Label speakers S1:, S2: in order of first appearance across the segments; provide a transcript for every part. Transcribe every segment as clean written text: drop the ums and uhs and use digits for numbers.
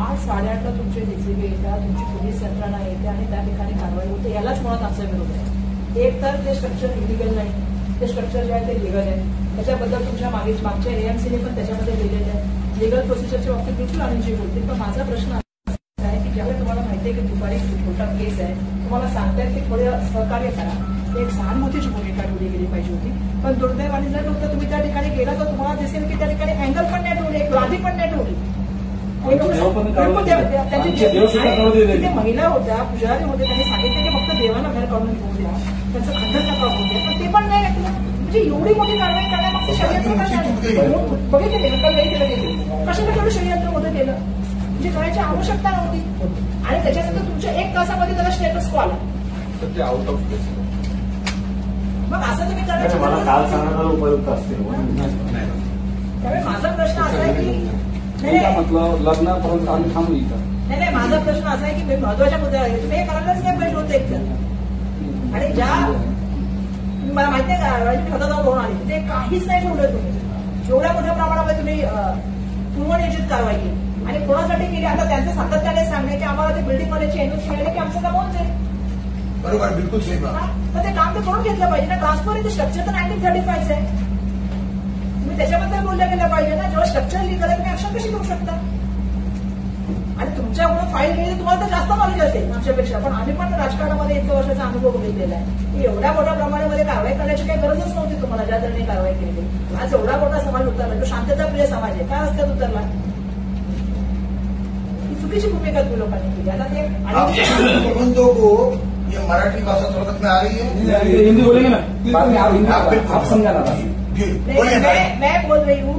S1: 8-8:30ला तुमचे डीसीबी येतात, तुमची पोलीस यंत्रणा येते आणि त्या ठिकाणी कारवाई होते. यालाच मुळात आमचा विरोध आहे. एक तर ते स्ट्रक्चर इलिगल नाही, ते स्ट्रक्चर जे आहे ते लिगल आहे. त्याच्याबद्दल तुमच्या मागच्या एएमसीने पण त्याच्यामध्ये लिहिलेलं आहे. लिगल प्रोसिजरच्या बाबतीत बिलकुल अनिश्चित होतील. पण माझा प्रश्न असा आहे की ज्यावेळी तुम्हाला माहिती आहे की दुपारी कोर्टात केस आहे, तुम्हाला सांगतायत की थोडं सहकार्य करा, एक सहानुभूतीची भूमिका ठेवली गेली पाहिजे होती. पण दुर्दैवाने जर फक्त तुम्ही त्या ठिकाणी गेला तर तुम्हाला दिसेल की त्या ठिकाणी अँगल पण नाही ठेवली, एक लादी पण नाही ठेवली. तिथे महिला होत्या, पुजारी होते, त्यांनी सांगितलं की फक्त देवाला बाहेर काढून घेऊन द्या, त्यांचं खंडन नका होऊ द्या, पण ते पण नाही ऐकलं. म्हणजे एवढी मोठी कारवाई करण्यामागचं षडयंत्र काय झालं बघितले, नक्कल नाही केलं गेलं, कशाला तेवढं षडयंत्र होतं केलं, म्हणजे करायची आवश्यकता नव्हती. आणि त्याच्यानंतर तुमच्या 1 तासामध्ये त्याला स्टेटस कॉल आहे,
S2: आउट ऑफ प्लेस.
S1: मग असं तुम्ही करायचं
S3: उपयुक्त असते.
S1: त्यामुळे माझा प्रश्न असा आहे की
S3: म्हटलं लग्नापर्यंत आम्ही थांबू इथं.
S1: नाही, माझा प्रश्न असा आहे की महत्वाच्या मुद्द्यावर तुम्ही हे करायलाच नाही पाहिजे होतं एकतर. आणि ज्या मला माहिती आहे का मी खाता जाऊन होऊन आली ते काहीच नाही ठेवलं तुम्ही. एवढ्या मोठ्या प्रमाणामध्ये तुम्ही पूर्वनियोजित कारवाई केली आणि कोणासाठी केली. आता त्यांचं सातत्याने सांगणे की आम्हाला ते बिल्डिंगमध्ये एनओसी मिळाले की आमचं काम होऊन जाईल.
S4: बरोबर, बिलकुल सही बात.
S1: तर ते काम तर करून घेतलं पाहिजे ना. ट्रान्सफर स्ट्रक्चर तर 1935 आहे, तुम्ही त्याच्याबद्दल बोललं गेलं पाहिजे ना. जेव्हा स्ट्रक्चर लिगल आहे तुम्ही ऍक्शन कशी करू शकता. आणि तुमच्याकडून फाईल गेली तुम्हाला तर जास्त नॉलेज असेल आमच्यापेक्षा, पण आम्ही पण राजकारणामध्ये इतक्या वर्षाचा अनुभव घेतलेला आहे की एवढ्या मोठ्या प्रमाणामध्ये कारवाई करण्याची काही गरजच नव्हती तुम्हाला, ज्या तऱ्हेने कारवाई केली. आज एवढा मोठा समाज उतरला, तो शांतताप्रिय समाज आहे, काय रस्त्यात उतरला. ही चुकीची भूमिका तुम्ही लोकांनी केली. आता ते
S4: ये मराठी भाषा समझ में आ रही है,
S3: हिंदी बोलेंगे ना, आप समझा ना.
S1: मैं बोल रही हूँ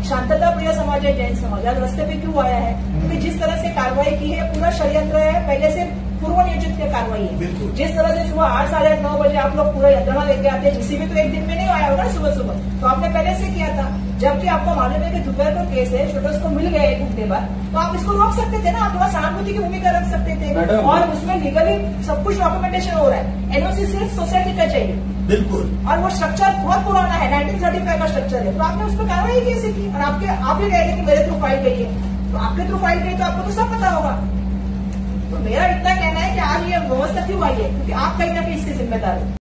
S1: शांतता प्रिय समाज है, जैन समाज, आज रास्ते पे क्यों आया है क्योंकि जिस तरह से कार्रवाई की है पूरा षड्यंत्र है, पहले से पूर्व नियोजित कार्रवाई है. जिस तरह से सुबह 8 साढ़े 8 9 बजे आप लोग पूरा यंत्रणा लेके आते हैं, जीसीबी तो एक दिन में नहीं आया होगा सुबह सुबह, तो आपने पहले से किया था. जबकि आपको मालूम है कि दोपहर को केस है, शूटर्स को मिल गया 1 घंटे बाद, तो आप इसको रोक सकते थे ना. आप थोड़ा सहानुभूति की भूमिका रख सकते थे. और उसमें लीगली सब कुछ डॉक्यूमेंटेशन हो रहा है. एनओसी सिर्फ सोसाइटी का चाहिए,
S4: बिल्कुल.
S1: और वो स्ट्रक्चर बहुत पुराना है, 1935 का स्ट्रक्चर है. तो आपने उस पर कार्रवाई कैसे की. और आप ही कह रहे कि मेरे थ्रू फाइल गई है, तो आपके थ्रू फाइल गई तो आपको तो सब पता होगा. तो मेरा इतना कहना है कि आज ये व्यवस्था क्यों आई है, क्योंकि आप कहीं ना कहीं इसके जिम्मेदार हो.